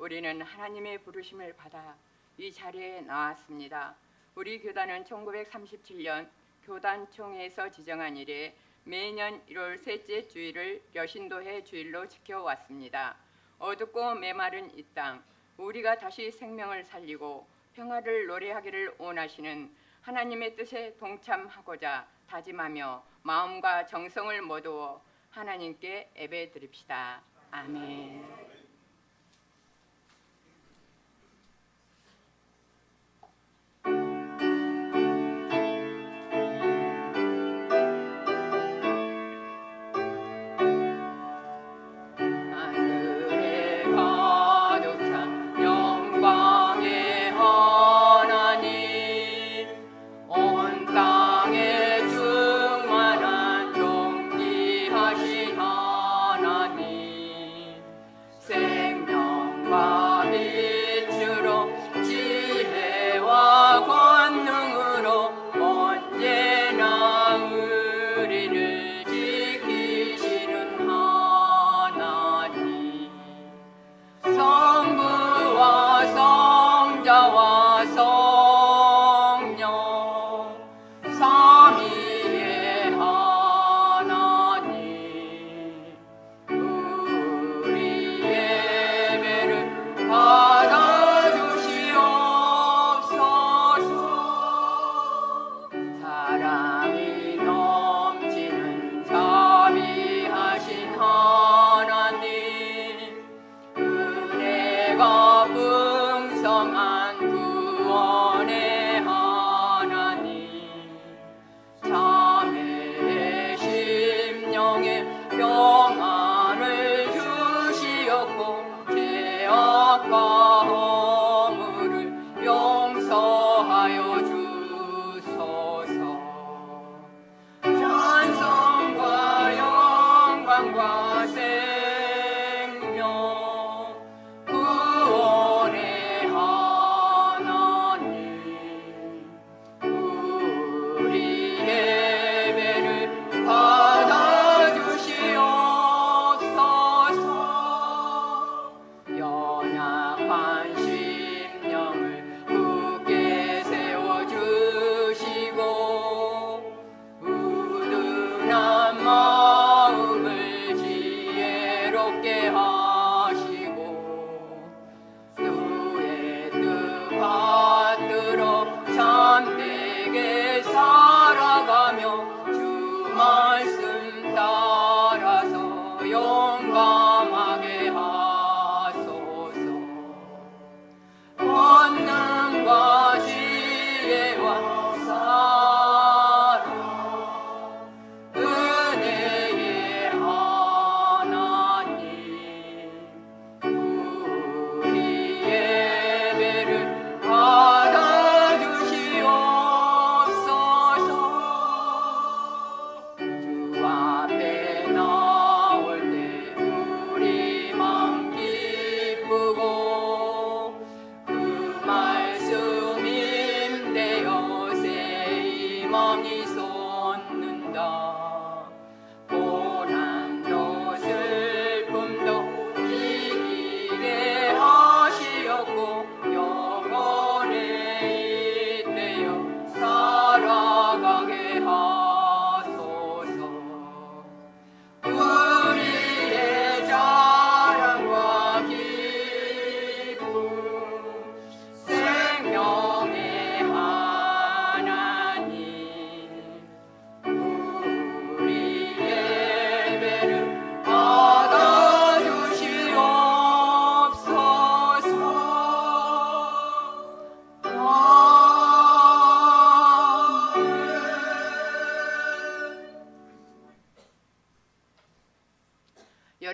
우리는 하나님의 부르심을 받아 이 자리에 나왔습니다. 우리 교단은 1937년 교단총회에서 지정한 이래 매년 1월 셋째 주일을 여신도회 주일로 지켜왔습니다. 어둡고 메마른 이 땅, 우리가 다시 생명을 살리고 평화를 노래하기를 원하시는 하나님의 뜻에 동참하고자 다짐하며 마음과 정성을 모두어 하나님께 예배드립시다. 아멘.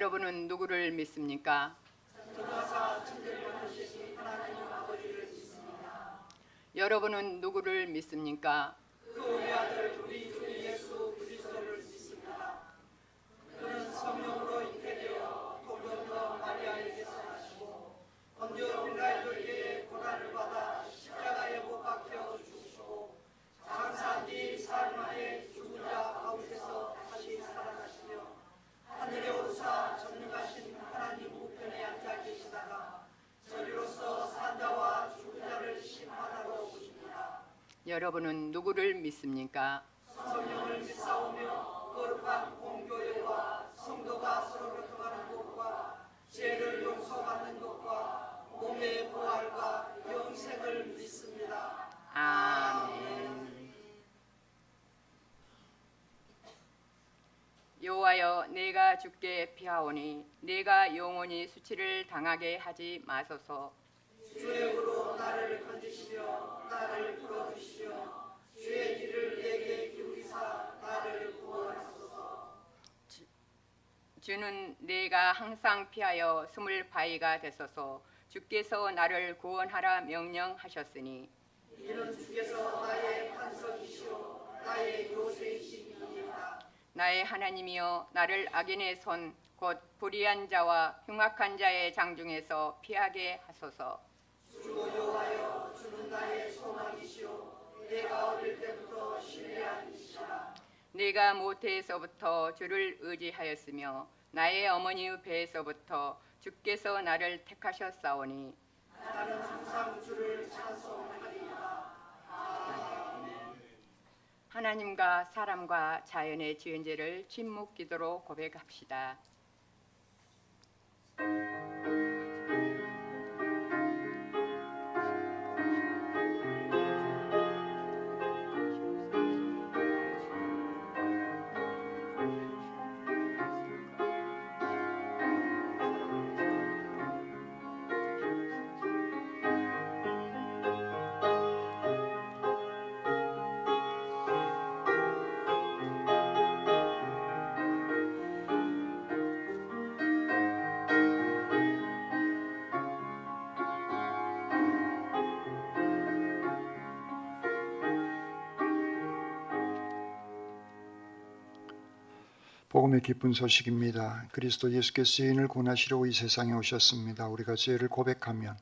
여러분은 누구를 믿습니까? 여러분은 누구를 믿습니까? 그의 아들 우리 주 예수 그리스도를 믿습니다. 그는 성령으로 잉태되어 독연과 마리아에게서 나시고 본디오 빌라도에게 고난을 받아 십자가에 못 박혀 죽으시고 장사한 뒤 사흘 만에 죽은 자 가운데서 다시 살아나시며 하늘에 오르사 전능하신 하나님 우편에 앉아 계시다가 여러분은 누구를 믿습니까? 성령을 믿사오며 거룩한 공교회와 성도가 서로 교통하는 것과 죄를 용서받는 것과 몸의 부활과 영생을 믿습니다. 아멘. 여호와여, 내가 주께 피하오니 내가 영원히 수치를 당하게 하지 마소서. 주의 으로 나를 건지시며 나를 풀어주시며 주의 길을 내게 기울이사 나를 구원하소서. 주는 내가 항상 피하여 숨을 바위가 되소서. 주께서 나를 구원하라 명령하셨으니 이는 주께서 나의 반석이시오 나의 요새이시니이다. 나의 하나님이여, 나를 악인의 손 곧 불의한 자와 흉악한 자의 장중에서 피하게 하소서. 주 여호와여 주는 나의 소망이시오 내가 어릴 때부터 신뢰한 이시라. 내가 모태에서부터 주를 의지하였으며 나의 어머니의 배에서부터 주께서 나를 택하셨사오니 나는 항상 주를 찬송하리이다. 하나님과 사람과 자연의 지은 죄를 침묵 기도로 고백합시다. 복음의 기쁜 소식입니다. 그리스도 예수께서 죄인을 구원하시려 이 세상에 오셨습니다. 우리가 죄를 고백하면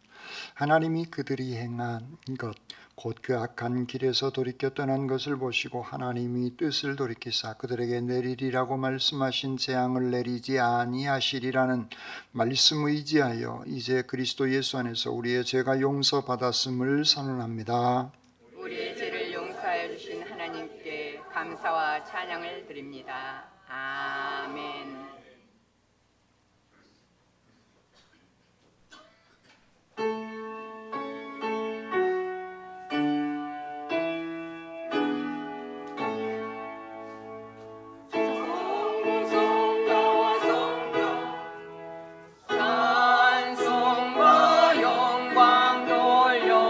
하나님이 그들이 행한 것, 곧 그 악한 길에서 돌이켜 떠난 것을 보시고 하나님이 뜻을 돌이키사 그들에게 내리리라고 말씀하신 재앙을 내리지 아니하시리라는 말씀 의지하여 이제 그리스도 예수 안에서 우리의 죄가 용서받았음을 선언합니다. 우리의 죄를 용서하여 주신 하나님께 감사와 찬양을 드립니다. 아멘. 찬송과 영광 돌려보내세.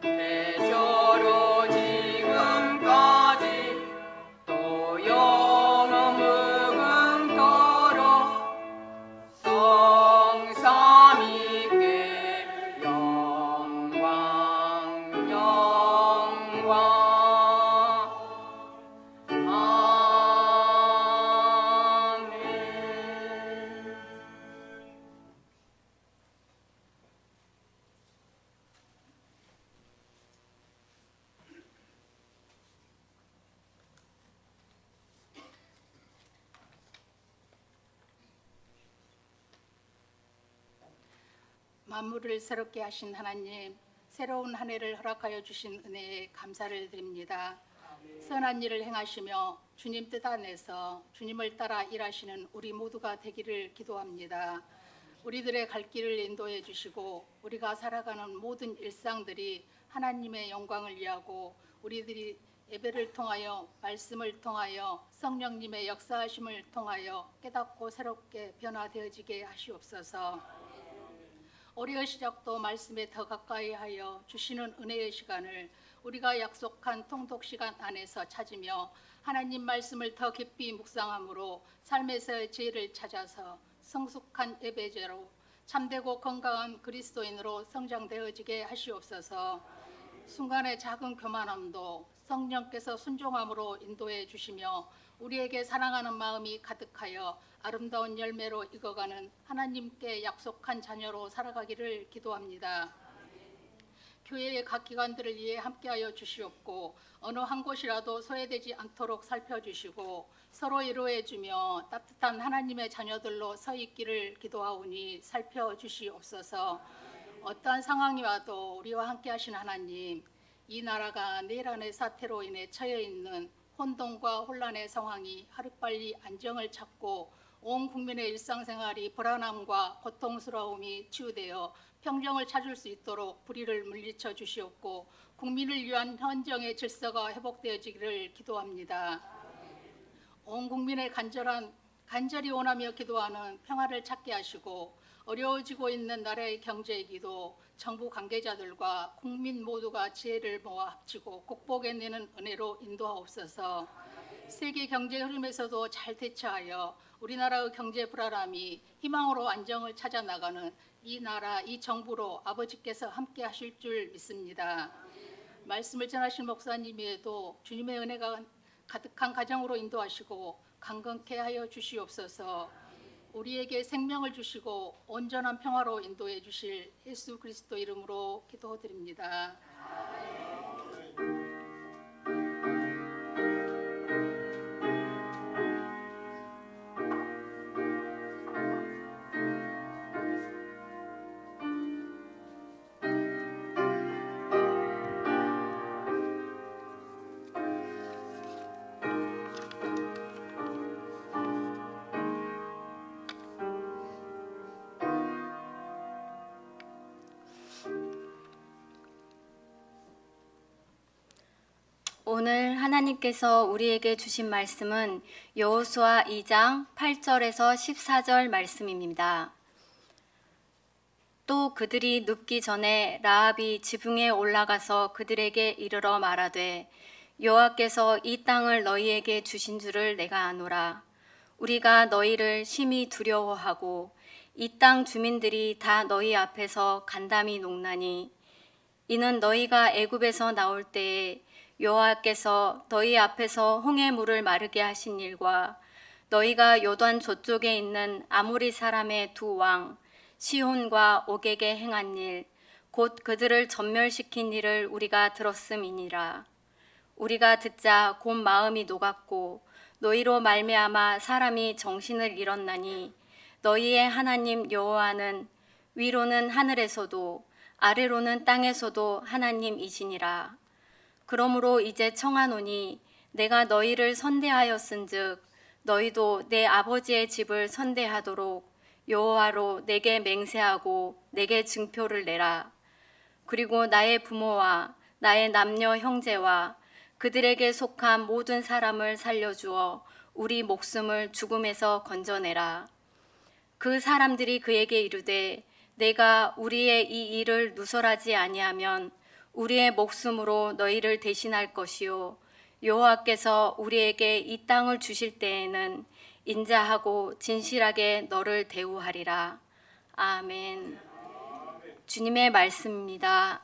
대저로 지금까지 또 영원 무궁토록 성삼위께 영광 영광. 아멘. 만물을 새롭게 하신 하나님, 새로운 한 해를 허락하여 주신 은혜에 감사를 드립니다. 선한 일을 행하시며 주님 뜻 안에서 주님을 따라 일하시는 우리 모두가 되기를 기도합니다. 우리들의 갈 길을 인도해 주시고 우리가 살아가는 모든 일상들이 하나님의 영광을 위하고 우리들이 예배를 통하여 말씀을 통하여 성령님의 역사하심을 통하여 깨닫고 새롭게 변화되어지게 하시옵소서. 올해의 시작도 말씀에 더 가까이 하여 주시는 은혜의 시간을 우리가 약속한 통독 시간 안에서 찾으며 하나님 말씀을 더 깊이 묵상함으로 삶에서의 지혜를 찾아서 성숙한 예배제로 참되고 건강한 그리스도인으로 성장되어지게 하시옵소서. 순간의 작은 교만함도 성령께서 순종함으로 인도해 주시며 우리에게 사랑하는 마음이 가득하여 아름다운 열매로 익어가는 하나님께 약속한 자녀로 살아가기를 기도합니다. 교회의 각 기관들을 위해 함께하여 주시옵고 어느 한 곳이라도 소외되지 않도록 살펴주시고 서로 위로해주며 따뜻한 하나님의 자녀들로 서 있기를 기도하오니 살펴주시옵소서. 어떠한 상황이 와도 우리와 함께 하신 하나님, 이 나라가 내란의 사태로 인해 처해 있는 혼돈과 혼란의 상황이 하루빨리 안정을 찾고 온 국민의 일상생활이 불안함과 고통스러움이 치유되어 평정을 찾을 수 있도록 불의를 물리쳐 주시옵고 국민을 위한 헌정의 질서가 회복되어지기를 기도합니다. 온 국민의 간절히 원하며 기도하는 평화를 찾게 하시고 어려워지고 있는 나라의 경제위기도 정부 관계자들과 국민 모두가 지혜를 모아 합치고 극복해내는 은혜로 인도하옵소서. 세계 경제 흐름에서도 잘 대처하여 우리나라의 경제 불안함이 희망으로 안정을 찾아 나가는 이 나라, 이 정부로 아버지께서 함께 하실 줄 믿습니다. 말씀을 전하신 목사님에도 주님의 은혜가 가득한 가정으로 인도하시고 강건케 하여 주시옵소서. 우리에게 생명을 주시고 온전한 평화로 인도해 주실 예수 그리스도 이름으로 기도드립니다. 오늘 하나님께서 우리에게 주신 말씀은 여호수아 2장 8절에서 14절 말씀입니다. 또 그들이 눕기 전에 라합이 지붕에 올라가서 그들에게 이르러 말하되 여호와께서 이 땅을 너희에게 주신 줄을 내가 아노라. 우리가 너희를 심히 두려워하고 이 땅 주민들이 다 너희 앞에서 간담이 녹나니 이는 너희가 애굽에서 나올 때에 여호와께서 너희 앞에서 홍해 물을 마르게 하신 일과 너희가 요단 저쪽에 있는 아모리 사람의 두 왕 시혼과 옥에게 행한 일 곧 그들을 전멸시킨 일을 우리가 들었음이니라. 우리가 듣자 곧 마음이 녹았고 너희로 말미암아 사람이 정신을 잃었나니 너희의 하나님 여호와는 위로는 하늘에서도 아래로는 땅에서도 하나님이시니라. 그러므로 이제 청하노니 내가 너희를 선대하였은즉 너희도 내 아버지의 집을 선대하도록 여호와로 내게 맹세하고 내게 증표를 내라. 그리고 나의 부모와 나의 남녀 형제와 그들에게 속한 모든 사람을 살려주어 우리 목숨을 죽음에서 건져내라. 그 사람들이 그에게 이르되 내가 우리의 이 일을 누설하지 아니하면 우리의 목숨으로 너희를 대신할 것이요 여호와께서 우리에게 이 땅을 주실 때에는 인자하고 진실하게 너를 대우하리라. 아멘. 주님의 말씀입니다.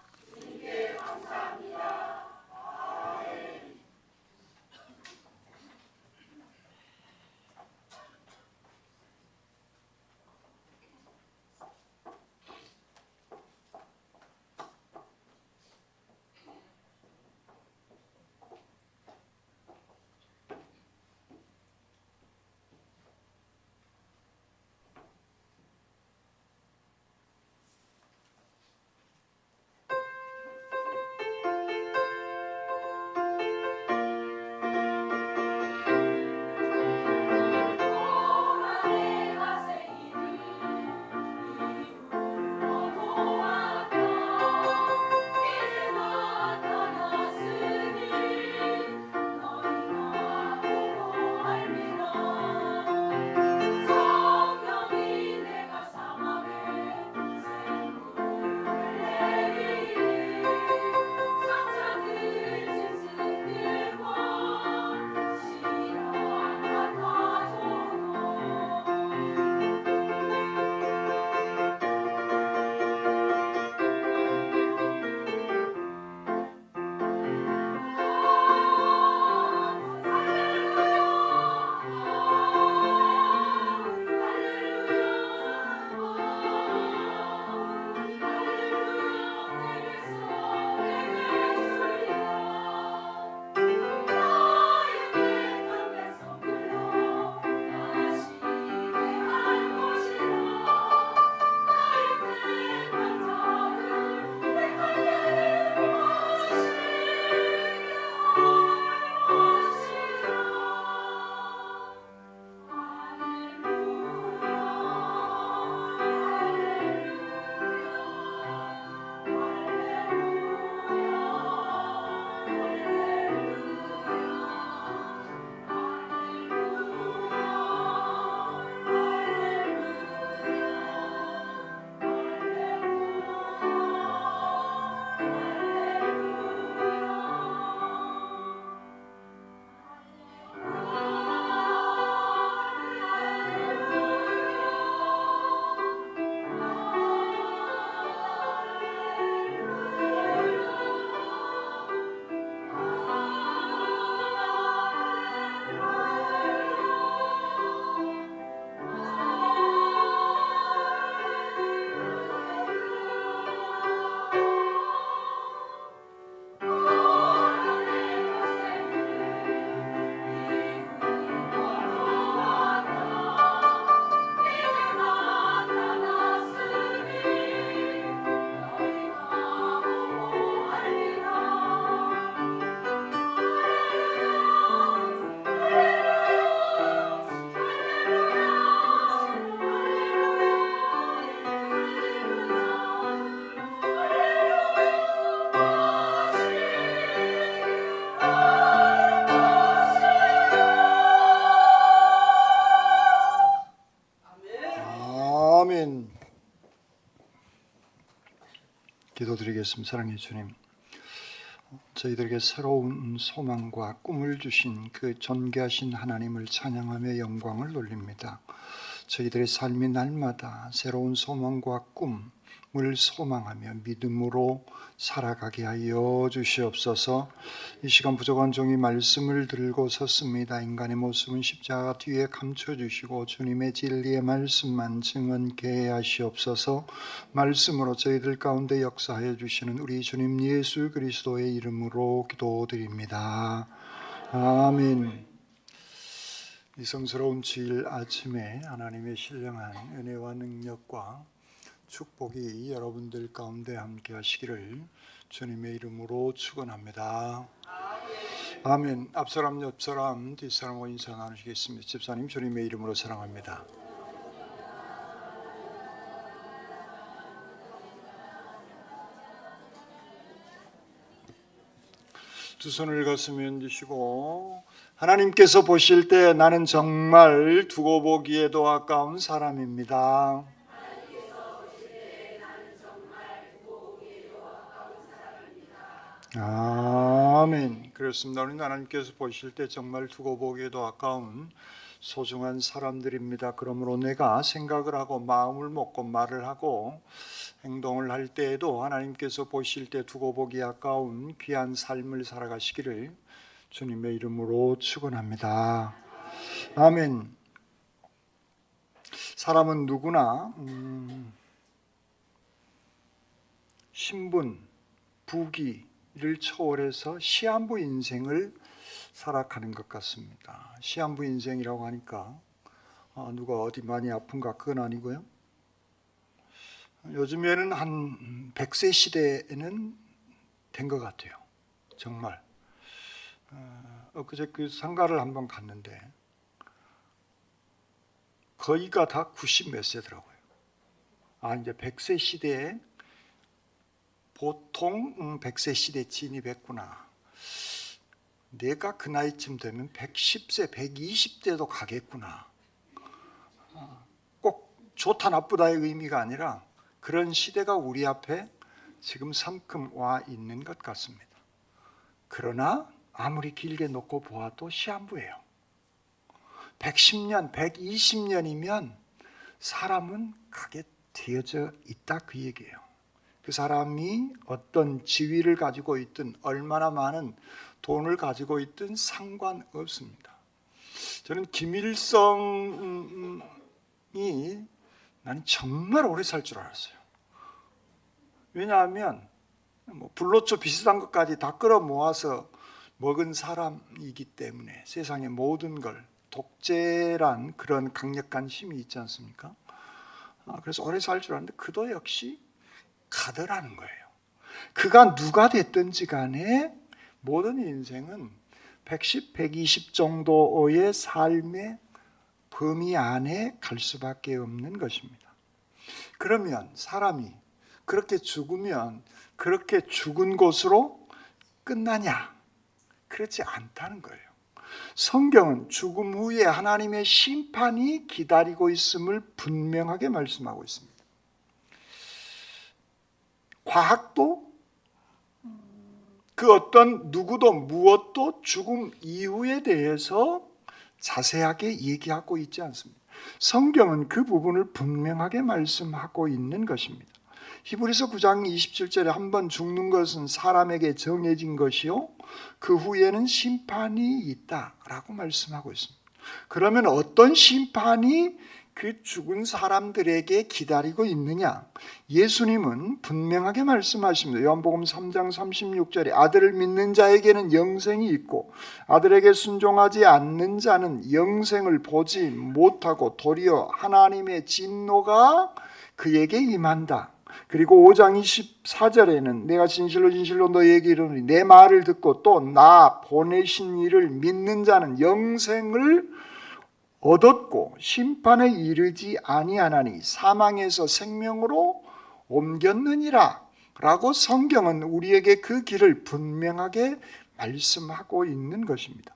기도드리겠습니다. 사랑해 주님, 저희들에게 새로운 소망과 꿈을 주신 그 존귀하신 하나님을 찬양하며 영광을 돌립니다. 저희들의 삶이 날마다 새로운 소망과 꿈을 소망하며 믿음으로 살아가게 하여 주시옵소서. 이 시간 부족한 종이 말씀을 들고 섰습니다. 인간의 모습은 십자가 뒤에 감춰주시고 주님의 진리의 말씀만 증언케 하시옵소서. 말씀으로 저희들 가운데 역사하여 주시는 우리 주님 예수 그리스도의 이름으로 기도드립니다. 아멘. 이 성스러운 주일 아침에 하나님의 신령한 은혜와 능력과 축복이 여러분들 가운데 함께 하시기를 주님의 이름으로 축원합니다. 아멘. 앞사람 옆사람 뒷사람과 인사 나누시겠습니다. 집사님 주님의 이름으로 사랑합니다. 두 손을 가슴에 얹으시고 하나님께서 보실 때 나는 정말 두고 보기에도 아까운 사람입니다. 아멘. 그렇습니다. 우리는 하나님께서 보실 때 정말 두고 보기에도 아까운 소중한 사람들입니다. 그러므로 내가 생각을 하고 마음을 먹고 말을 하고 행동을 할 때에도 하나님께서 보실 때 두고 보기 아까운 귀한 삶을 살아가시기를 주님의 이름으로 축원합니다. 아멘. 사람은 누구나 신분, 부귀를 초월해서 시한부 인생을 살아가는 것 같습니다. 시한부 인생이라고 하니까 누가 어디 많이 아픈가 그건 아니고요. 요즘에는 한 100세 시대에는 된 것 같아요. 정말. 엊그제 그 상가를 한번 갔는데 거의가 다 90 몇 세더라고요. 이제 100세 시대에 보통 100세 시대에 진입했구나. 내가 그 나이쯤 되면 110세, 120대도 가겠구나. 꼭 좋다 나쁘다의 의미가 아니라 그런 시대가 우리 앞에 지금 성큼 와 있는 것 같습니다. 그러나 아무리 길게 놓고 보아도 시한부예요. 110년, 120년이면 사람은 가게 되어져 있다 그 얘기예요. 그 사람이 어떤 지위를 가지고 있든 얼마나 많은 돈을 가지고 있든 상관없습니다. 저는 김일성이 난 정말 오래 살 줄 알았어요. 왜냐하면 불로초 비슷한 것까지 다 끌어모아서 먹은 사람이기 때문에 세상의 모든 걸 독재란 그런 강력한 힘이 있지 않습니까? 그래서 오래 살 줄 알았는데 그도 역시 가더라는 거예요. 그가 누가 됐든지 간에 모든 인생은 110, 120 정도의 삶의 범위 안에 갈 수밖에 없는 것입니다. 그러면 사람이 그렇게 죽으면 그렇게 죽은 곳으로 끝나냐? 그렇지 않다는 거예요. 성경은 죽음 후에 하나님의 심판이 기다리고 있음을 분명하게 말씀하고 있습니다. 과학도 그 어떤 누구도 무엇도 죽음 이후에 대해서 자세하게 얘기하고 있지 않습니다. 성경은 그 부분을 분명하게 말씀하고 있는 것입니다. 히브리서 9장 27절에 한번 죽는 것은 사람에게 정해진 것이요 그 후에는 심판이 있다라고 말씀하고 있습니다. 그러면 어떤 심판이 그 죽은 사람들에게 기다리고 있느냐? 예수님은 분명하게 말씀하십니다. 요한복음 3장 36절에 아들을 믿는 자에게는 영생이 있고 아들에게 순종하지 않는 자는 영생을 보지 못하고 도리어 하나님의 진노가 그에게 임한다. 그리고 5장 24절에는 내가 진실로 진실로 너희에게 이르노니 내 말을 듣고 또 나 보내신 이를 믿는 자는 영생을 얻었고 심판에 이르지 아니하나니 사망에서 생명으로 옮겼느니라 라고 성경은 우리에게 그 길을 분명하게 말씀하고 있는 것입니다.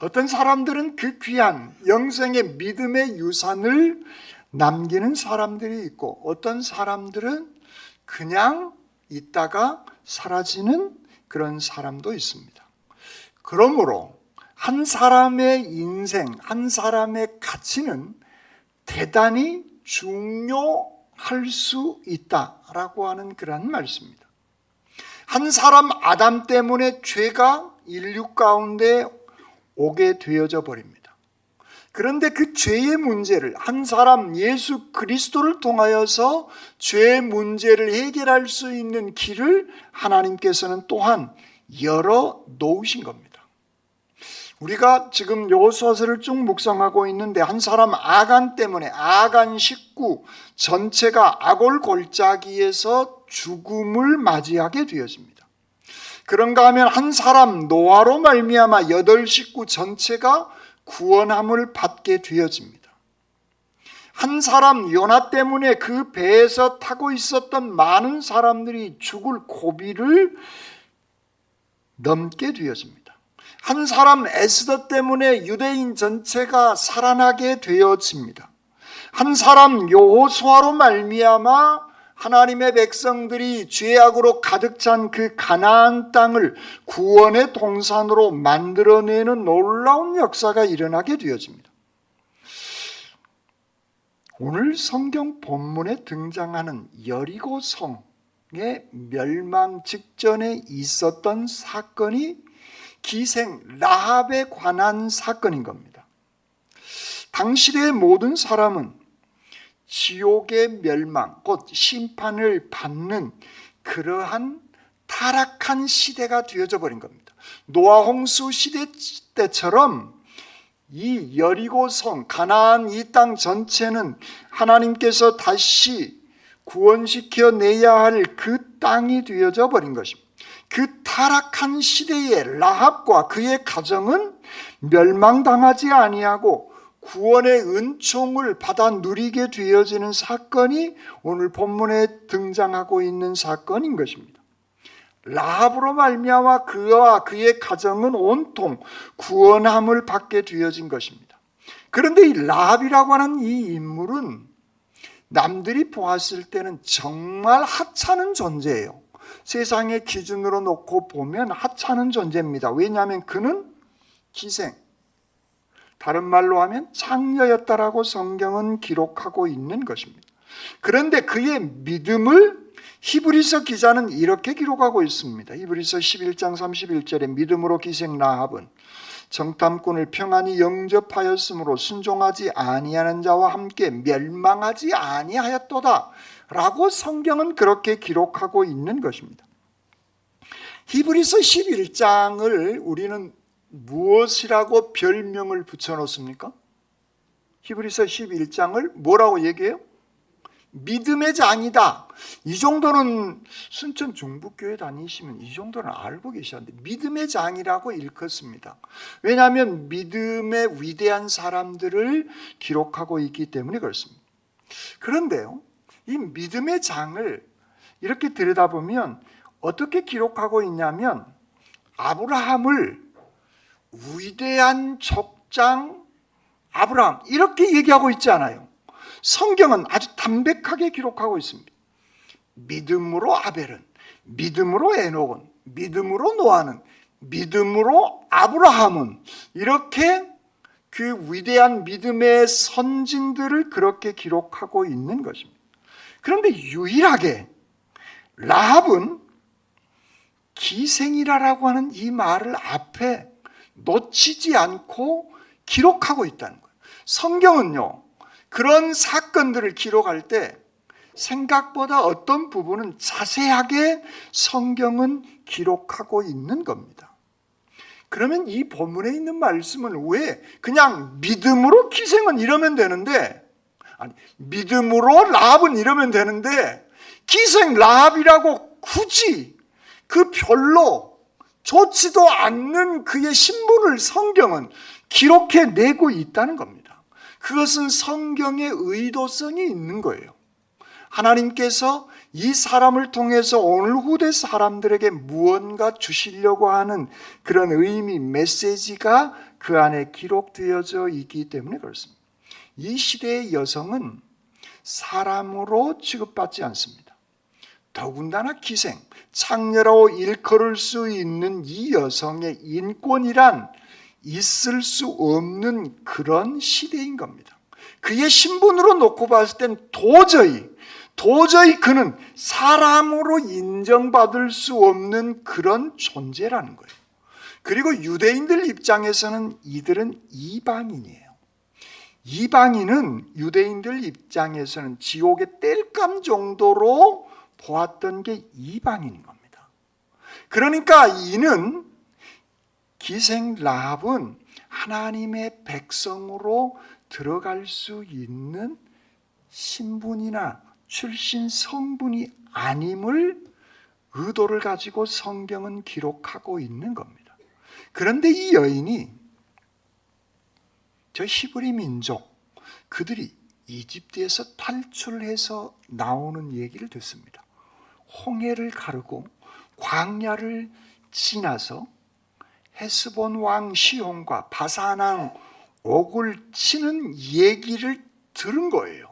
어떤 사람들은 그 귀한 영생의 믿음의 유산을 남기는 사람들이 있고 어떤 사람들은 그냥 있다가 사라지는 그런 사람도 있습니다. 그러므로 한 사람의 인생, 한 사람의 가치는 대단히 중요할 수 있다라고 하는 그런 말씀입니다. 한 사람 아담 때문에 죄가 인류 가운데 오게 되어져 버립니다. 그런데 그 죄의 문제를 한 사람 예수 그리스도를 통하여서 죄의 문제를 해결할 수 있는 길을 하나님께서는 또한 열어 놓으신 겁니다. 우리가 지금 여호수아서를 쭉 묵상하고 있는데 한 사람 아간 때문에 아간 식구 전체가 아골 골짜기에서 죽음을 맞이하게 되어집니다. 그런가 하면 한 사람 노아로 말미암아 8 식구 전체가 구원함을 받게 되어집니다. 한 사람 요나 때문에 그 배에서 타고 있었던 많은 사람들이 죽을 고비를 넘게 되어집니다. 한 사람 에스더 때문에 유대인 전체가 살아나게 되어집니다. 한 사람 여호수아로 말미암아 하나님의 백성들이 죄악으로 가득 찬 그 가나안 땅을 구원의 동산으로 만들어내는 놀라운 역사가 일어나게 되어집니다. 오늘 성경 본문에 등장하는 여리고 성의 멸망 직전에 있었던 사건이 기생 라합에 관한 사건인 겁니다. 당시의 모든 사람은 지옥의 멸망, 곧 심판을 받는 그러한 타락한 시대가 되어져 버린 겁니다. 노아 홍수 시대 때처럼 이 여리고성, 가나안 이 땅 전체는 하나님께서 다시 구원시켜 내야 할 그 땅이 되어져 버린 것입니다. 그 타락한 시대에 라합과 그의 가정은 멸망당하지 아니하고 구원의 은총을 받아 누리게 되어지는 사건이 오늘 본문에 등장하고 있는 사건인 것입니다. 라합으로 말미암아 그와 그의 가정은 온통 구원함을 받게 되어진 것입니다. 그런데 이 라합이라고 하는 이 인물은 남들이 보았을 때는 정말 하찮은 존재예요. 세상의 기준으로 놓고 보면 하찮은 존재입니다. 왜냐하면 그는 기생, 다른 말로 하면 창녀였다라고 성경은 기록하고 있는 것입니다. 그런데 그의 믿음을 히브리서 기자는 이렇게 기록하고 있습니다. 히브리서 11장 31절에 믿음으로 기생 라합은 정탐꾼을 평안히 영접하였으므로 순종하지 아니하는 자와 함께 멸망하지 아니하였도다 라고 성경은 그렇게 기록하고 있는 것입니다. 히브리서 11장을 우리는 무엇이라고 별명을 붙여놓습니까? 히브리서 11장을 뭐라고 얘기해요? 믿음의 장이다. 이 정도는 순천 중북교회 다니시면 이 정도는 알고 계셨는데 믿음의 장이라고 일컫습니다. 왜냐하면 믿음의 위대한 사람들을 기록하고 있기 때문에 그렇습니다. 그런데요, 이 믿음의 장을 이렇게 들여다보면 어떻게 기록하고 있냐면 아브라함을 위대한 족장 아브라함 이렇게 얘기하고 있지 않아요. 성경은 아주 담백하게 기록하고 있습니다. 믿음으로 아벨은, 믿음으로 에녹은, 믿음으로 노아는, 믿음으로 아브라함은 이렇게 그 위대한 믿음의 선진들을 그렇게 기록하고 있는 것입니다. 그런데 유일하게 라합은 기생이라고 하는 이 말을 앞에 놓치지 않고 기록하고 있다는 거예요. 성경은요, 그런 사건들을 기록할 때 생각보다 어떤 부분은 자세하게 성경은 기록하고 있는 겁니다. 그러면 이 본문에 있는 말씀은 왜 그냥 믿음으로 기생은 이러면 되는데, 아니 믿음으로 라합은 이러면 되는데 기생 라합이라고 굳이 그 별로 좋지도 않는 그의 신분을 성경은 기록해내고 있다는 겁니다. 그것은 성경의 의도성이 있는 거예요. 하나님께서 이 사람을 통해서 오늘 후대 사람들에게 무언가 주시려고 하는 그런 의미, 메시지가 그 안에 기록되어져 있기 때문에 그렇습니다. 이 시대의 여성은 사람으로 취급받지 않습니다. 더군다나 기생, 창녀라고 일컬을 수 있는 이 여성의 인권이란 있을 수 없는 그런 시대인 겁니다. 그의 신분으로 놓고 봤을 땐 도저히 그는 사람으로 인정받을 수 없는 그런 존재라는 거예요. 그리고 유대인들 입장에서는 이들은 이방인이에요. 이방인은 유대인들 입장에서는 지옥의 땔감 정도로 보았던 게 이방인인 겁니다. 그러니까 이는 기생 라합은 하나님의 백성으로 들어갈 수 있는 신분이나 출신 성분이 아님을 의도를 가지고 성경은 기록하고 있는 겁니다. 그런데 이 여인이 저 히브리 민족, 그들이 이집트에서 탈출해서 나오는 얘기를 듣습니다. 홍해를 가르고 광야를 지나서 헤스본 왕 시온과 바산 왕 옥을 치는 얘기를 들은 거예요.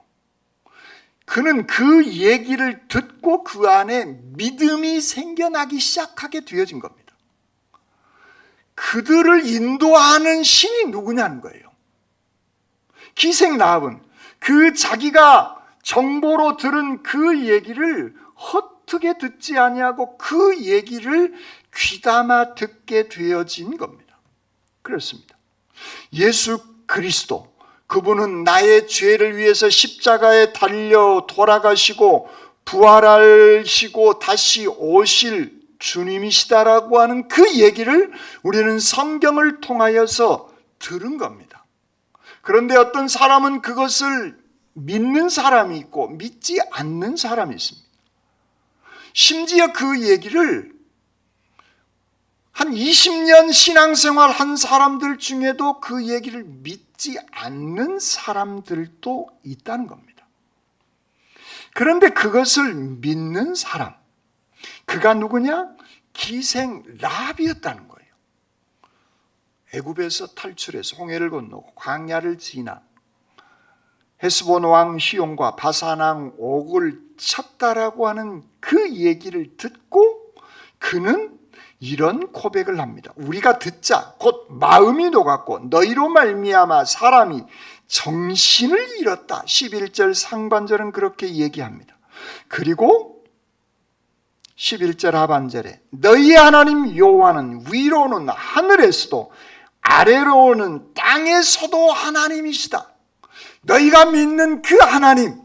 그는 그 얘기를 듣고 그 안에 믿음이 생겨나기 시작하게 되어진 겁니다. 그들을 인도하는 신이 누구냐는 거예요. 기생 라합은 그 자기가 정보로 들은 그 얘기를 헛되게 듣지 아니하고 그 얘기를 귀담아 듣게 되어진 겁니다. 그렇습니다. 예수 그리스도, 그분은 나의 죄를 위해서 십자가에 달려 돌아가시고 부활하시고 다시 오실 주님이시다라고 하는 그 얘기를 우리는 성경을 통하여서 들은 겁니다. 그런데 어떤 사람은 그것을 믿는 사람이 있고 믿지 않는 사람이 있습니다. 심지어 그 얘기를 한 20년 신앙생활 한 사람들 중에도 그 얘기를 믿지 않는 사람들도 있다는 겁니다. 그런데 그것을 믿는 사람, 그가 누구냐? 기생 라합이었다는 거예요. 애굽에서 탈출해서 홍해를 건너고 광야를 지나 헤스본 왕 시온과 바산 왕 옥을 쳤다라고 하는 그 얘기를 듣고 그는 이런 고백을 합니다. 우리가 듣자 곧 마음이 녹았고 너희로 말미암아 사람이 정신을 잃었다. 11절 상반절은 그렇게 얘기합니다. 그리고 11절 하반절에 너희의 하나님 여호와는 위로는 하늘에서도 아래로는 땅에서도 하나님이시다. 너희가 믿는 그 하나님,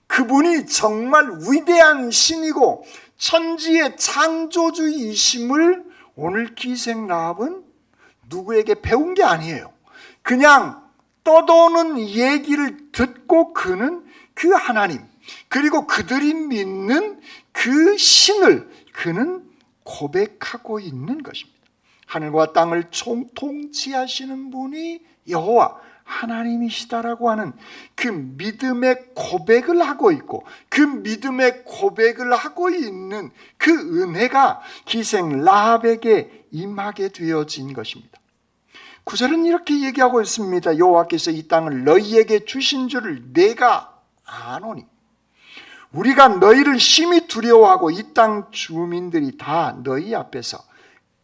그분이 정말 위대한 신이고 천지의 창조주이심을 오늘 기생 라합은 누구에게 배운 게 아니에요. 그냥 떠도는 얘기를 듣고 그는 그 하나님, 그리고 그들이 믿는 그 신을 그는 고백하고 있는 것입니다. 하늘과 땅을 통치하시는 분이 여호와 하나님이시다라고 하는 그 믿음의 고백을 하고 있고 그 믿음의 고백을 하고 있는 그 은혜가 기생 라합에게 임하게 되어진 것입니다. 9절은 이렇게 얘기하고 있습니다. 여호와께서 이 땅을 너희에게 주신 줄을 내가 아노니 우리가 너희를 심히 두려워하고 이 땅 주민들이 다 너희 앞에서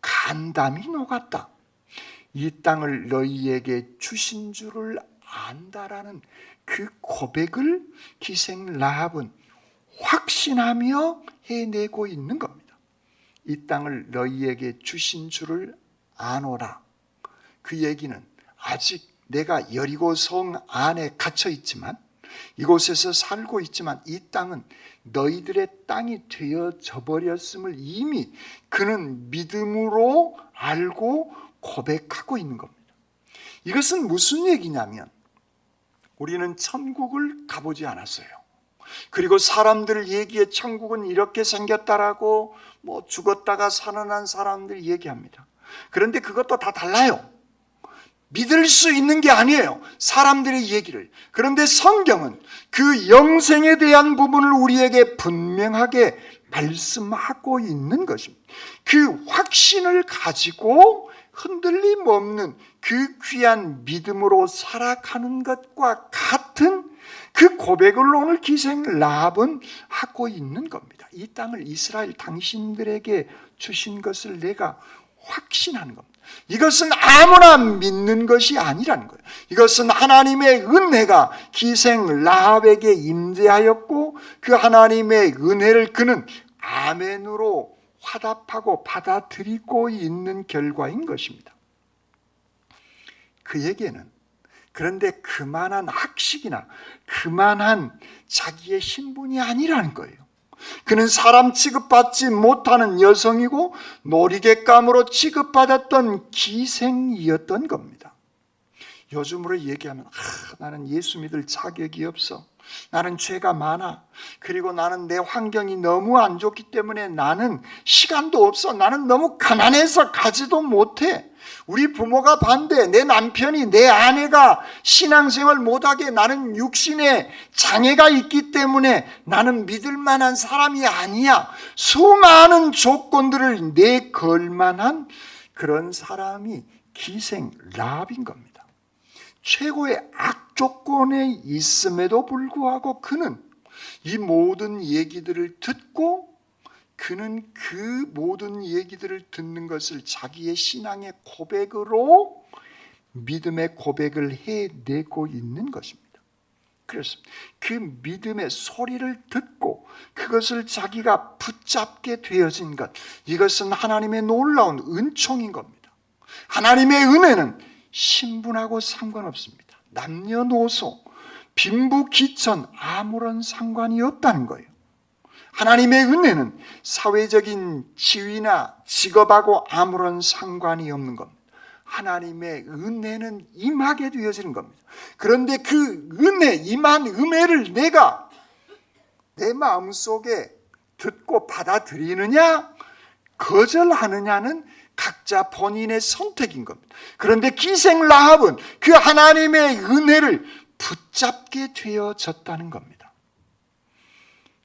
간담이 녹았다. 이 땅을 너희에게 주신 줄을 안다라는 그 고백을 기생 라합은 확신하며 해내고 있는 겁니다. 이 땅을 너희에게 주신 줄을 아노라. 그 얘기는 아직 내가 여리고 성 안에 갇혀 있지만 이곳에서 살고 있지만 이 땅은 너희들의 땅이 되어져 버렸음을 이미 그는 믿음으로 알고 고백하고 있는 겁니다. 이것은 무슨 얘기냐면 우리는 천국을 가보지 않았어요. 그리고 사람들 얘기에 천국은 이렇게 생겼다라고 죽었다가 살아난 사람들 얘기합니다. 그런데 그것도 다 달라요. 믿을 수 있는 게 아니에요. 사람들의 얘기를. 그런데 성경은 그 영생에 대한 부분을 우리에게 분명하게 말씀하고 있는 것입니다. 그 확신을 가지고 흔들림 없는 그 귀한 믿음으로 살아가는 것과 같은 그 고백을 오늘 기생 라합은 하고 있는 겁니다. 이 땅을 이스라엘 당신들에게 주신 것을 내가 확신하는 겁니다. 이것은 아무나 믿는 것이 아니라는 거예요. 이것은 하나님의 은혜가 기생 라합에게 임재하였고 그 하나님의 은혜를 그는 아멘으로 화답하고 받아들이고 있는 결과인 것입니다. 그에게는 그런데 그만한 학식이나 그만한 자기의 신분이 아니라는 거예요. 그는 사람 취급받지 못하는 여성이고 놀이객감으로 취급받았던 기생이었던 겁니다. 요즘으로 얘기하면 나는 예수 믿을 자격이 없어. 나는 죄가 많아. 그리고 나는 내 환경이 너무 안 좋기 때문에 나는 시간도 없어. 나는 너무 가난해서 가지도 못해. 우리 부모가 반대, 내 남편이, 내 아내가 신앙생활 못하게 나는 육신에 장애가 있기 때문에 나는 믿을 만한 사람이 아니야. 수많은 조건들을 내걸만한 그런 사람이 기생 라합인 겁니다. 최고의 악조건에 있음에도 불구하고 그는 이 모든 얘기들을 듣고 그는 그 모든 얘기들을 듣는 것을 자기의 신앙의 고백으로 믿음의 고백을 해내고 있는 것입니다. 그래서 그 믿음의 소리를 듣고 그것을 자기가 붙잡게 되어진 것, 이것은 하나님의 놀라운 은총인 겁니다. 하나님의 은혜는 신분하고 상관없습니다. 남녀노소, 빈부귀천 아무런 상관이 없다는 거예요. 하나님의 은혜는 사회적인 지위나 직업하고 아무런 상관이 없는 겁니다. 하나님의 은혜는 임하게 되어지는 겁니다. 그런데 그 은혜, 임한 은혜를 내가 내 마음속에 듣고 받아들이느냐 거절하느냐는 각자 본인의 선택인 겁니다. 그런데 기생 라합은 그 하나님의 은혜를 붙잡게 되어졌다는 겁니다.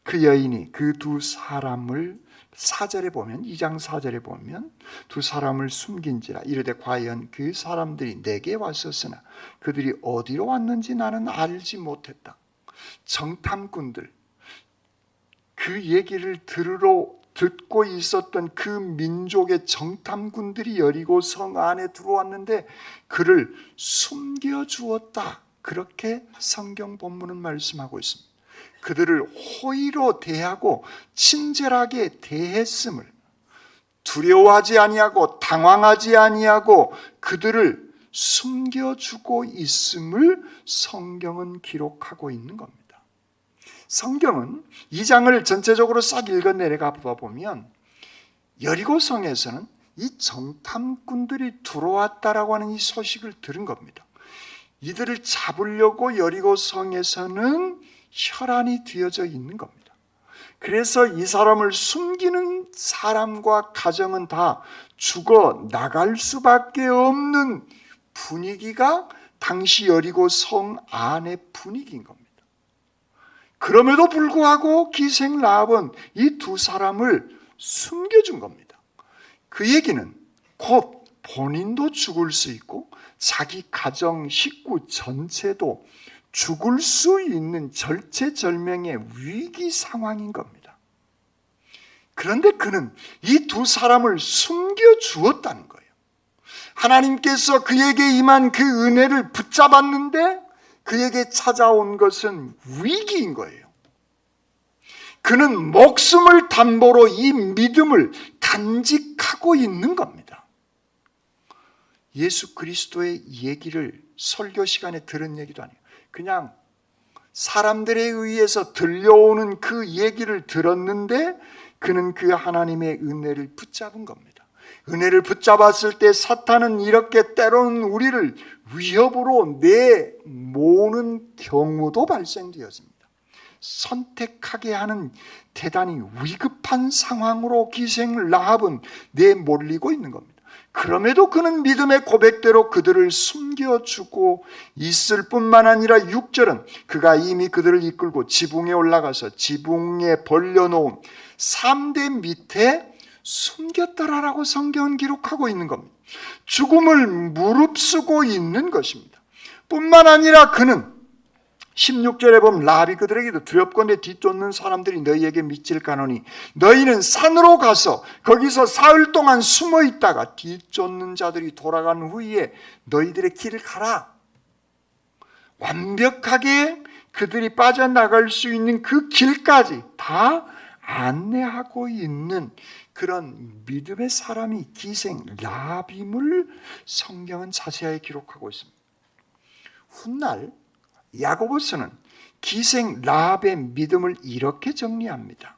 그 여인이 그 두 사람을 4절에 보면 2장 4절에 보면 두 사람을 숨긴지라 이르되 과연 그 사람들이 내게 왔었으나 그들이 어디로 왔는지 나는 알지 못했다. 정탐꾼들, 그 얘기를 듣고 있었던 그 민족의 정탐꾼들이 여리고 성 안에 들어왔는데 그를 숨겨주었다. 그렇게 성경 본문은 말씀하고 있습니다. 그들을 호의로 대하고 친절하게 대했음을, 두려워하지 아니하고 당황하지 아니하고 그들을 숨겨주고 있음을 성경은 기록하고 있는 겁니다. 성경은 이 장을 전체적으로 싹 읽어 내려가 보면 여리고성에서는 이 정탐꾼들이 들어왔다라고 하는 이 소식을 들은 겁니다. 이들을 잡으려고 여리고성에서는 혈안이 뒤어져 있는 겁니다. 그래서 이 사람을 숨기는 사람과 가정은 다 죽어 나갈 수밖에 없는 분위기가 당시 여리고 성 안의 분위기인 겁니다. 그럼에도 불구하고 기생 라합은 이 두 사람을 숨겨준 겁니다. 그 얘기는 곧 본인도 죽을 수 있고 자기 가정 식구 전체도 죽을 수 있는 절체절명의 위기 상황인 겁니다. 그런데 그는 이 두 사람을 숨겨주었다는 거예요. 하나님께서 그에게 임한 그 은혜를 붙잡았는데 그에게 찾아온 것은 위기인 거예요. 그는 목숨을 담보로 이 믿음을 간직하고 있는 겁니다. 예수 그리스도의 얘기를 설교 시간에 들은 얘기도 아니에요. 그냥 사람들에 의해서 들려오는 그 얘기를 들었는데 그는 그 하나님의 은혜를 붙잡은 겁니다. 은혜를 붙잡았을 때 사탄은 이렇게 때로는 우리를 위협으로 내모는 경우도 발생되었습니다. 선택하게 하는 대단히 위급한 상황으로 기생 라합은 내몰리고 있는 겁니다. 그럼에도 그는 믿음의 고백대로 그들을 숨겨주고 있을 뿐만 아니라 6절은 그가 이미 그들을 이끌고 지붕에 올라가서 지붕에 벌려놓은 3대 밑에 숨겼더라라고 성경은 기록하고 있는 겁니다. 죽음을 무릅쓰고 있는 것입니다. 뿐만 아니라 그는 16절에 보면 라합이 그들에게도 두렵건대 뒤쫓는 사람들이 너희에게 미칠 까노니 너희는 산으로 가서 거기서 사흘 동안 숨어 있다가 뒤쫓는 자들이 돌아간 후에 너희들의 길을 가라. 완벽하게 그들이 빠져나갈 수 있는 그 길까지 다 안내하고 있는 그런 믿음의 사람이 기생 라합임을 성경은 자세하게 기록하고 있습니다. 훗날 야고보서는 기생 라합의 믿음을 이렇게 정리합니다.